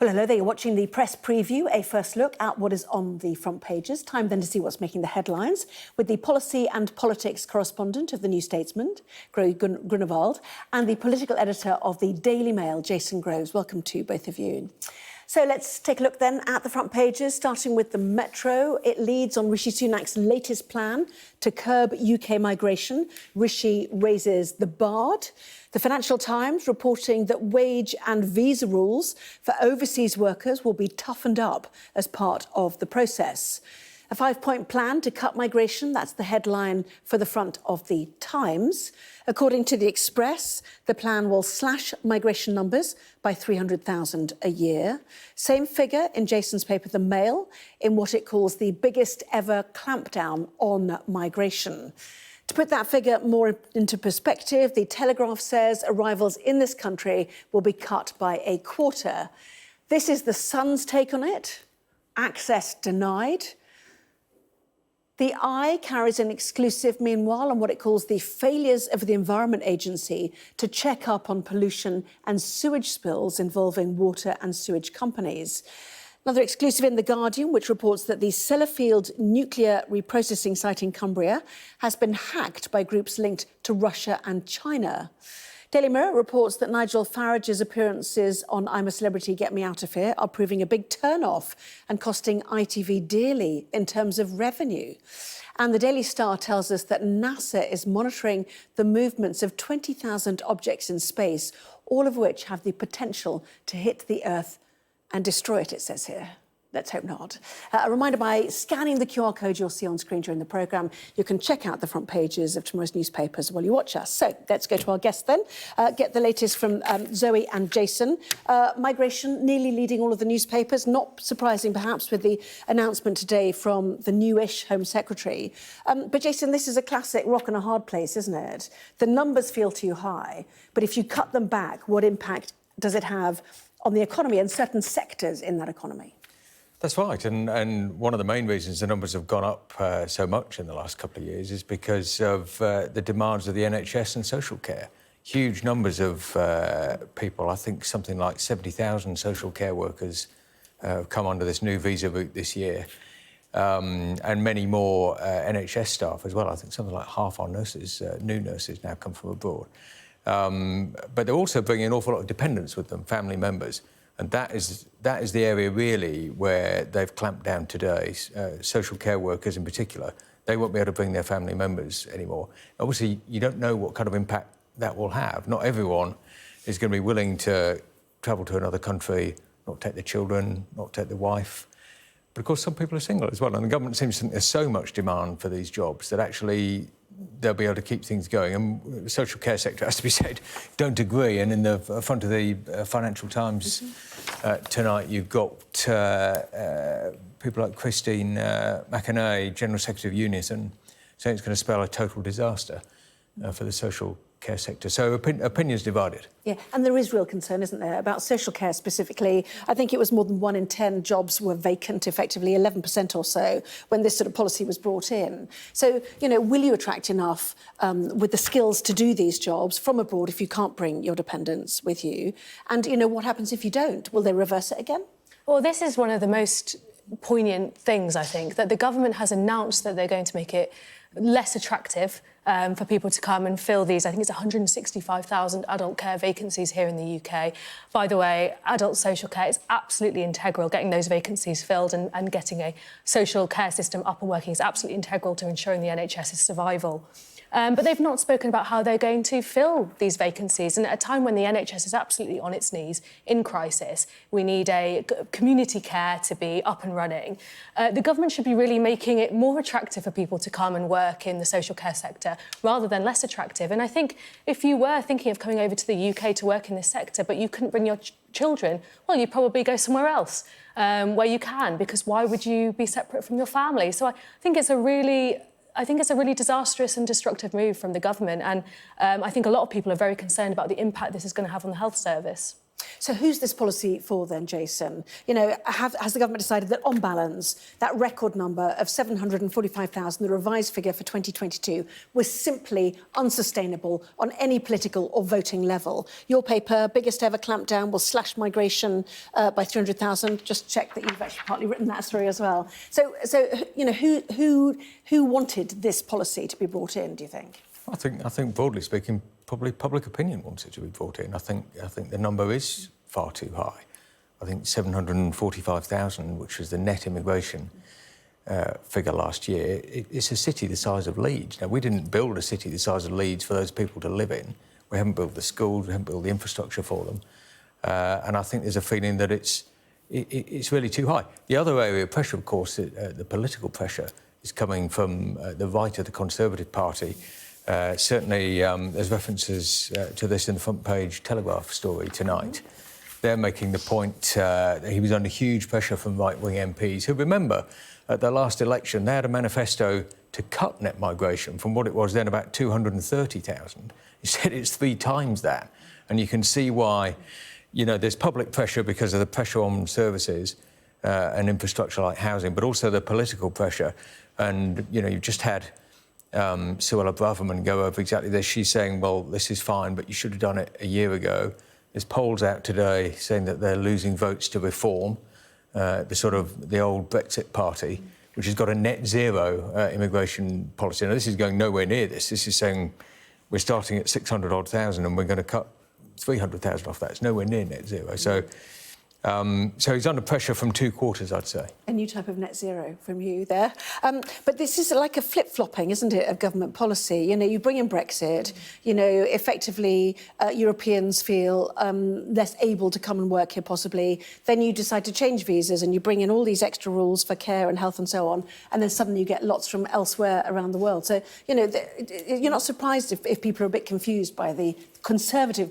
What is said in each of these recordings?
Well, hello there. You're watching the press preview, a first look at what is on the front pages. Time then to see what's making the headlines with the policy and politics correspondent of the New Statesman, Zoë Grünewald, and the political editor of the Daily Mail, Jason Groves. Welcome to both of you. So let's take a look then at the front pages, starting with the Metro. It leads on Rishi Sunak's latest plan to curb UK migration. Rishi raises the BARD. The Financial Times reporting that wage and visa rules for overseas workers will be toughened up as part of the process. A 5-point plan to cut migration, that's the headline for the front of the Times. According to the Express, the plan will slash migration numbers by 300,000 a year. Same figure in Jason's paper, The Mail, in what it calls the biggest ever clampdown on migration. To put that figure more into perspective, the Telegraph says arrivals in this country will be cut by a quarter. This is the Sun's take on it. Access denied. The Eye carries an exclusive, meanwhile, on what it calls the failures of the Environment Agency to check up on pollution and sewage spills involving water and sewage companies. Another exclusive in The Guardian, which reports that the Sellafield nuclear reprocessing site in Cumbria has been hacked by groups linked to Russia and China. Daily Mirror reports that Nigel Farage's appearances on I'm a Celebrity, Get Me Out of Here are proving a big turn-off and costing ITV dearly in terms of revenue. And the Daily Star tells us that NASA is monitoring the movements of 20,000 objects in space, all of which have the potential to hit the Earth and destroy it, it says here. Let's hope not. A reminder, by scanning the QR code you'll see on screen during the programme, you can check out the front pages of tomorrow's newspapers while you watch us. So let's go to our guests then. Get the latest from Zoe and Jason. Migration nearly leading all of the newspapers, not surprising perhaps with the announcement today from the newish Home Secretary. But Jason, this is a classic rock and a hard place, isn't it? The numbers feel too high, but if you cut them back, what impact does it have on the economy and certain sectors in that economy? That's right, and one of the main reasons the numbers have gone up so much in the last couple of years is because of the demands of the NHS and social care. Huge numbers of people, I think something like 70,000 social care workers have come under this new visa route this year, and many more NHS staff as well. I think something like half our nurses, new nurses, now come from abroad. But they're also bringing an awful lot of dependents with them, family members. And that is the area really where they've clamped down today. Social care workers in particular, they won't be able to bring their family members anymore. Obviously, you don't know what kind of impact that will have. Not everyone is going to be willing to travel to another country, not take their children, not take their wife. But of course, some people are single as well. And the government seems to think there's so much demand for these jobs that actually they'll be able to keep things going. And the social care sector, has to be said, don't agree. And in the front of the Financial Times tonight, you've got people like Christine McAnay, General Secretary of Unison, saying it's going to spell a total disaster for the social care sector. So opinions divided. Yeah, and there is real concern, isn't there, about social care specifically. I think it was more than 1 in 10 jobs were vacant, effectively 11% or so, when this sort of policy was brought in. So, you know, will you attract enough with the skills to do these jobs from abroad if you can't bring your dependents with you? And, you know, what happens if you don't? Will they reverse it again? Well, this is one of the most poignant things, I think, that the government has announced that they're going to make it less attractive for people to come and fill these. I think it's 165,000 adult care vacancies here in the UK. By the way, adult social care is absolutely integral. Getting those vacancies filled and getting a social care system up and working is absolutely integral to ensuring the NHS's survival. But they've not spoken about how they're going to fill these vacancies. And at a time when the NHS is absolutely on its knees, in crisis, we need a community care to be up and running. The government should be really making it more attractive for people to come and work in the social care sector rather than less attractive. And I think if you were thinking of coming over to the UK to work in this sector, but you couldn't bring your children, well, you'd probably go somewhere else where you can, because why would you be separate from your family? So I think it's a really disastrous and destructive move from the government, and I think a lot of people are very concerned about the impact this is going to have on the health service. So who's this policy for then, Jason? You know, has the government decided that, on balance, that record number of 745,000, the revised figure for 2022, was simply unsustainable on any political or voting level? Your paper, biggest ever clampdown, will slash migration by 300,000. Just check that you've actually partly written that story as well. So you know, who wanted this policy to be brought in, do you think? I think broadly speaking, probably public opinion wants it to be brought in. I think the number is far too high. I think 745,000, which was the net immigration figure last year, it's a city the size of Leeds. Now, we didn't build a city the size of Leeds for those people to live in. We haven't built the schools, we haven't built the infrastructure for them. And I think there's a feeling that it's really too high. The other area of pressure, of course, the political pressure, is coming from the right of the Conservative Party. Certainly, there's references to this in the front page Telegraph story tonight. They're making the point that he was under huge pressure from right-wing MPs who, remember, at the last election, they had a manifesto to cut net migration from what it was then, about 230,000. He said it's 3 times that. And you can see why, you know, there's public pressure because of the pressure on services and infrastructure like housing, but also the political pressure. And, you know, you've just had Suella Braverman go over exactly this. She's saying, well, this is fine, but you should have done it a year ago. There's polls out today saying that they're losing votes to Reform, the old Brexit party, which has got a net zero immigration policy. Now, this is going nowhere near this. This is saying we're starting at 600-odd thousand and we're going to cut 300,000 off that. It's nowhere near net zero. So he's under pressure from 2 quarters, I'd say. A new type of net zero from you there. But this is like a flip-flopping, isn't it, of government policy? You know, you bring in Brexit, you know, effectively Europeans feel less able to come and work here possibly. Then you decide to change visas and you bring in all these extra rules for care and health and so on. And then suddenly you get lots from elsewhere around the world. So, you know, you're not surprised if people are a bit confused by the Conservative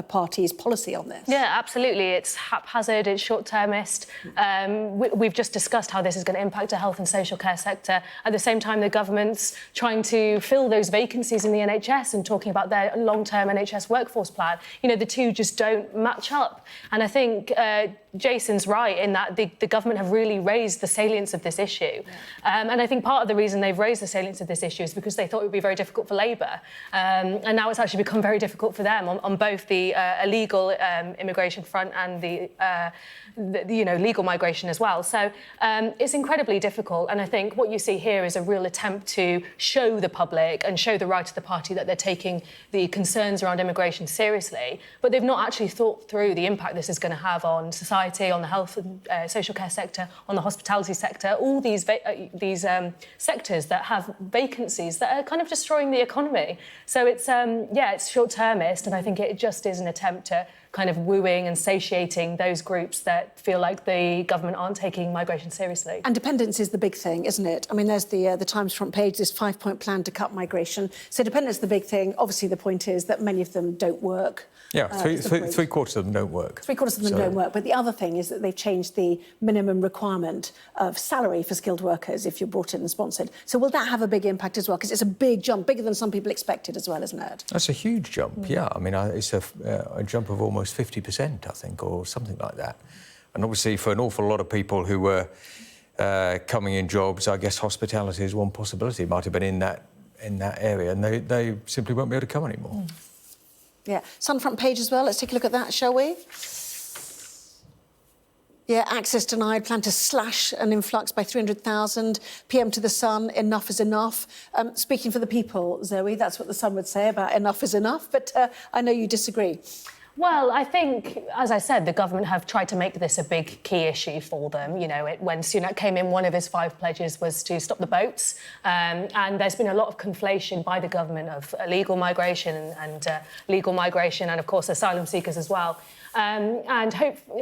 Party's policy on this. Yeah, absolutely. It's haphazard, it's short-termist. We've just discussed how this is going to impact the health and social care sector. At the same time, the government's trying to fill those vacancies in the NHS and talking about their long-term NHS workforce plan. You know, the two just don't match up. And I think Jason's right in that the government have really raised the salience of this issue. Yeah. And I think part of the reason they've raised the salience of this issue is because they thought it would be very difficult for Labour. And now it's actually become very difficult for them on both the illegal immigration front and the legal migration as well. So it's incredibly difficult. And I think what you see here is a real attempt to show the public and show the right of the party that they're taking the concerns around immigration seriously. But they've not actually thought through the impact this is going to have on society, on the health and social care sector, on the hospitality sector, all these sectors that have vacancies that are kind of destroying the economy. So it's, it's short-termist, and I think it just is an attempt to kind of wooing and satiating those groups that feel like the government aren't taking migration seriously. And dependence is the big thing, isn't it? I mean, there's the Times front page, this 5-point plan to cut migration. So dependence is the big thing. Obviously, the point is that many of them don't work. Yeah, three quarters of them don't work. 3/4 of them don't work. But the other thing is that they've changed the minimum requirement of salary for skilled workers if you're brought in and sponsored. So will that have a big impact as well? Because it's a big jump, bigger than some people expected as well, isn't it? That's a huge jump, yeah. I mean, it's a jump of almost 50%, I think, or something like that. And obviously, for an awful lot of people who were coming in jobs, I guess hospitality is one possibility. It might have been in that area, and they simply won't be able to come anymore. Yeah, Sun front page as well. Let's take a look at that, shall we? Yeah, access denied, plan to slash an influx by 300,000. PM to the Sun, enough is enough. Speaking for the people, Zoe, that's what the Sun would say about enough is enough, but I know you disagree. Well, I think, as I said, the government have tried to make this a big key issue for them. You know, when Sunak came in, one of his 5 pledges was to stop the boats. And there's been a lot of conflation by the government of illegal migration and legal migration and, of course, asylum seekers as well. And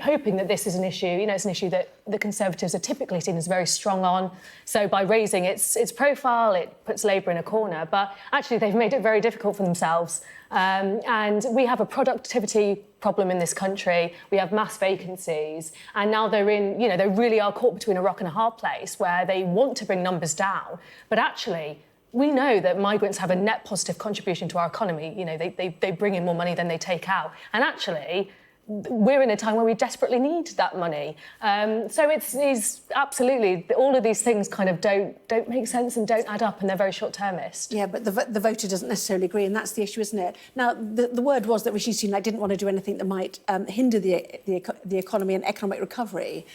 hoping that this is an issue, you know, it's an issue that the Conservatives are typically seen as very strong on. So by raising its profile, it puts Labour in a corner. But actually, they've made it very difficult for themselves. And we have a productivity problem in this country. We have mass vacancies. And now they're in, you know, they really are caught between a rock and a hard place where they want to bring numbers down. But actually, we know that migrants have a net positive contribution to our economy. You know, they bring in more money than they take out. And actually, we're in a time where we desperately need that money. So it's absolutely, all of these things kind of don't make sense and don't add up, and they're very short-termist. Yeah, but the voter doesn't necessarily agree, and that's the issue, isn't it? Now, the word was that Rishi Sunak didn't want to do anything that might hinder the economy and economic recovery.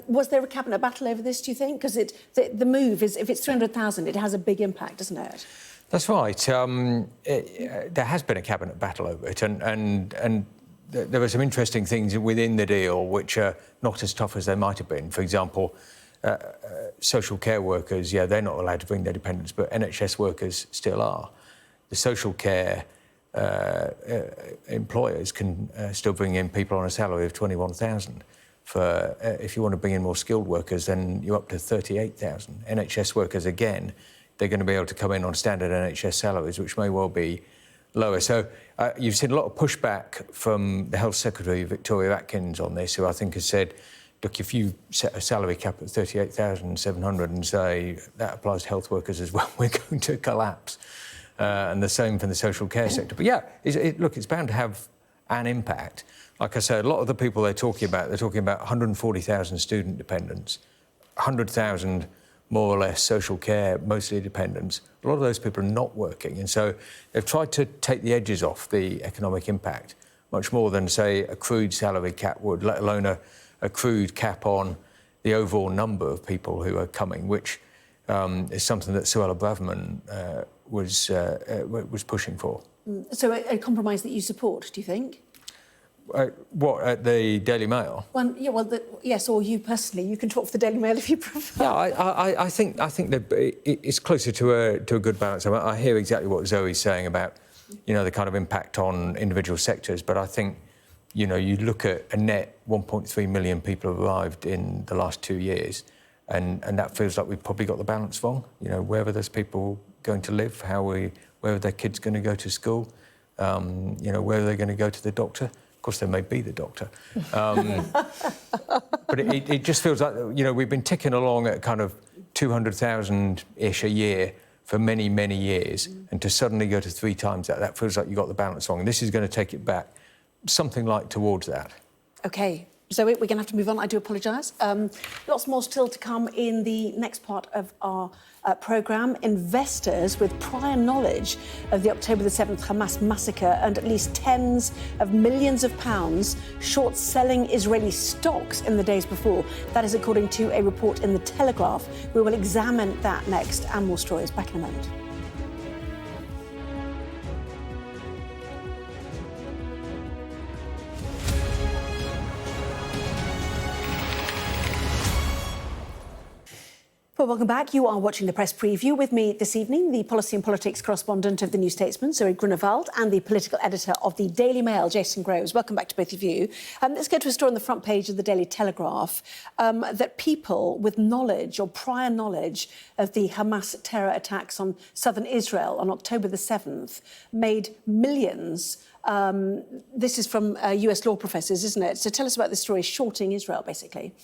Was there a cabinet battle over this, do you think? Because the move is, if it's 300,000, it has a big impact, doesn't it? That's right. There has been a cabinet battle over it, and there were some interesting things within the deal which are not as tough as they might have been. For example, social care workers, yeah, they're not allowed to bring their dependents, but NHS workers still are. The social care employers can still bring in people on a salary of 21,000. If you want to bring in more skilled workers, then you're up to 38,000. NHS workers, again, they're going to be able to come in on standard NHS salaries, which may well be lower. So you've seen a lot of pushback from the Health Secretary, Victoria Atkins, on this, who I think has said, look, if you set a salary cap at 38,700 and say that applies to health workers as well, we're going to collapse. And the same for the social care sector. But yeah, look, it's bound to have an impact. Like I said, a lot of the people they're talking about 140,000 student dependents, 100,000 more or less social care, mostly dependents. A lot of those people are not working, and so they've tried to take the edges off the economic impact, much more than, say, a crude salary cap would, let alone a crude cap on the overall number of people who are coming, which is something that Suella Braverman was pushing for. So a compromise that you support, do you think? What, at the Daily Mail? Well, yeah, yes, or you personally. You can talk for the Daily Mail if you prefer. Yeah, I think that it's closer to a good balance. I hear exactly what Zoe's saying about, the kind of impact on individual sectors, but I think, you look at a net 1.3 million people have arrived in the last 2 years, and that feels like we've probably got the balance wrong. Where are those people going to live? Where are their kids going to go to school? Where are they going to go to the doctor? Of course, they may be the doctor. But it just feels like, we've been ticking along at kind of 200,000-ish a year for many, many years, and to suddenly go to 3 times that feels like you got the balance wrong. And this is going to take it back something like towards that. OK. So we're going to have to move on. I do apologise. Lots more still to come in the next part of our programme. Investors with prior knowledge of the October the 7th Hamas massacre and at least tens of millions of pounds short-selling Israeli stocks in the days before. That is according to a report in The Telegraph. We will examine that next, and more stories. Back in a moment. Well, welcome back. You are watching the press preview. With me this evening, the policy and politics correspondent of the New Statesman, Zoë Grünewald, and the political editor of the Daily Mail, Jason Groves. Welcome back to both of you. Let's go to a story on the front page of the Daily Telegraph that people with knowledge or prior knowledge of the Hamas terror attacks on southern Israel on October the 7th made millions. This is from US law professors, isn't it? So tell us about this story, shorting Israel, basically.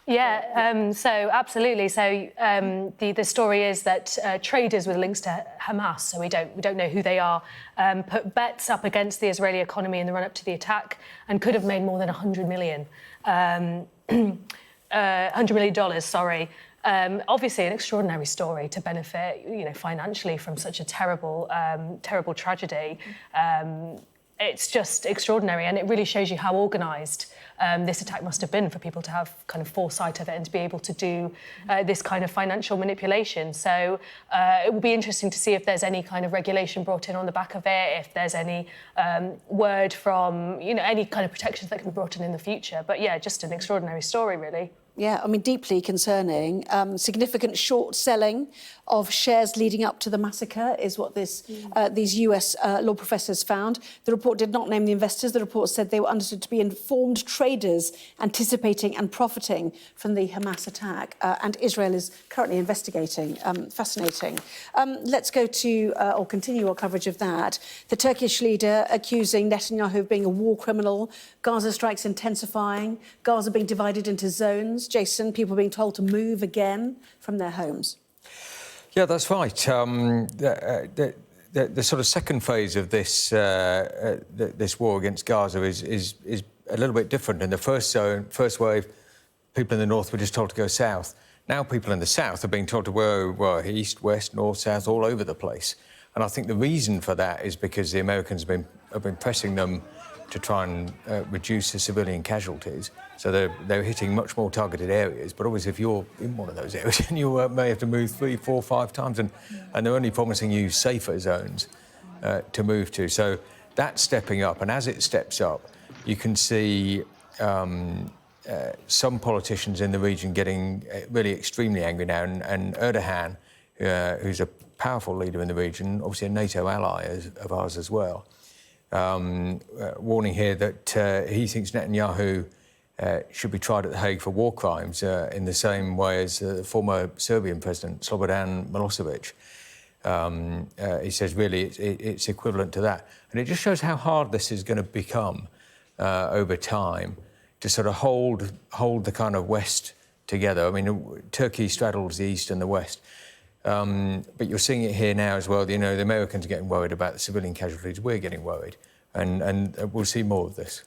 Yeah, so absolutely. So the story is that traders with links to Hamas, so we don't know who they are, put bets up against the Israeli economy in the run-up to the attack and could have made more than $100 million. $100 million, sorry. Obviously, an extraordinary story to benefit, financially from such a terrible tragedy. It's just extraordinary, and it really shows you how organised this attack must have been for people to have kind of foresight of it and to be able to do this kind of financial manipulation. So it will be interesting to see if there's any kind of regulation brought in on the back of it, if there's any word from, any kind of protections that can be brought in the future. But yeah, just an extraordinary story, really. Yeah, I mean, deeply concerning. Significant short selling of shares leading up to the massacre is what these US law professors found. The report did not name the investors. The report said they were understood to be informed traders anticipating and profiting from the Hamas attack. And Israel is currently investigating. Fascinating. Let's go to, or continue our coverage of that. The Turkish leader accusing Netanyahu of being a war criminal. Gaza strikes intensifying. Gaza being divided into zones. Jason, people being told to move again from their homes. Yeah, that's right. The sort of second phase of this this war against Gaza is a little bit different. In the first wave, people in the north were just told to go south. Now people in the south are being told to go east, west, north, south, all over the place. And I think the reason for that is because the Americans have been pressing them to try and reduce the civilian casualties. So they're hitting much more targeted areas. But obviously, if you're in one of those areas, you may have to move 3, 4, 5 times, and they're only promising you safer zones to move to. So that's stepping up, and as it steps up, you can see some politicians in the region getting really extremely angry now, and Erdogan, who's a powerful leader in the region, obviously a NATO ally of ours as well, warning here that he thinks Netanyahu should be tried at The Hague for war crimes in the same way as the former Serbian president, Slobodan Milosevic. He says really it's equivalent to that. And it just shows how hard this is going to become over time to sort of hold the kind of West together. I mean, Turkey straddles the East and the West. But you're seeing it here now as well. You know, the Americans are getting worried about the civilian casualties. We're getting worried. And we'll see more of this.